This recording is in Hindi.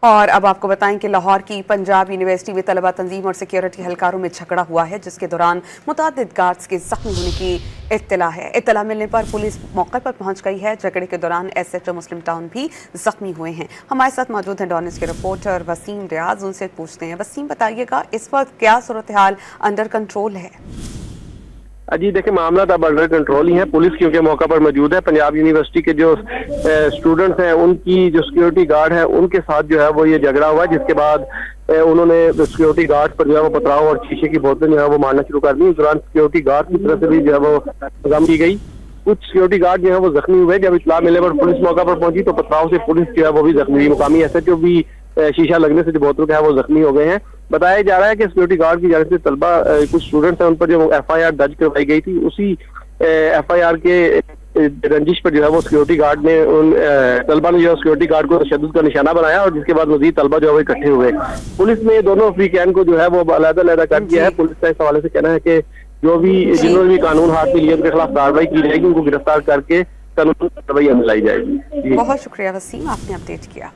और अब आपको बताएं कि लाहौर की पंजाब यूनिवर्सिटी में तलबा तंजीम और सिक्योरिटी एहलकारों में झगड़ा हुआ है, जिसके दौरान मुतअद्दिद गार्ड्स के जख्मी होने की इत्तला है। इत्तला मिलने पर पुलिस मौके पर पहुंच गई है। झगड़े के दौरान SHO मुस्लिम टाउन भी जख्मी हुए हैं। हमारे साथ मौजूद हैं डॉन न्यूज़ के रिपोर्टर वसीम रियाज, उनसे पूछते हैं। वसीम, बताइएगा इस वक्त क्या सूरत हाल अंडर कंट्रोल है? जी देखिए, मामला अब अंडर कंट्रोल ही है। पुलिस क्योंकि मौका पर मौजूद है। पंजाब यूनिवर्सिटी के जो स्टूडेंट्स हैं, उनकी जो सिक्योरिटी गार्ड है, उनके साथ जो है वो ये झगड़ा हुआ, जिसके बाद उन्होंने सिक्योरिटी गार्ड पर जो है वो पथराव और शीशे की बोतलें जो है वो मारना शुरू कर दी। इस दौरान सिक्योरिटी गार्ड की तरफ से भी जो है वो गम की गई। कुछ सिक्योरिटी गार्ड जो है वो जख्मी हुए। जब इत्तला मिलने पर पुलिस मौका पर पहुंची तो पथराव से पुलिस जो है वो भी जख्मी हुई। मुकामी SHO भी शीशा लगने से जो बोतल का है वो जख्मी हो गए हैं। बताया जा रहा है कि सिक्योरिटी गार्ड की जानिब से तलबा कुछ स्टूडेंट्स हैं, उन पर जो FIR दर्ज करवाई गई थी, उसी FIR के रंजिश पर जो है वो सिक्योरिटी गार्ड ने उन तलबा ने जो सिक्योरिटी गार्ड को तशद्दुद का निशाना बनाया और जिसके बाद मजीद तलबा जो है वो इकट्ठे हुए। पुलिस ने दोनों अफ्रीकैन को जो है वो अलग-अलग कर दिया है। पुलिस का इस हवाले से कहना है कि जो भी जिन्होंने भी कानून हाथ में लिए उनके खिलाफ कार्रवाई की जाएगी, उनको गिरफ्तार करके कानूनी कार्रवाई अमल लाई जाएगी। बहुत शुक्रिया वसीम, आपने अपडेट किया।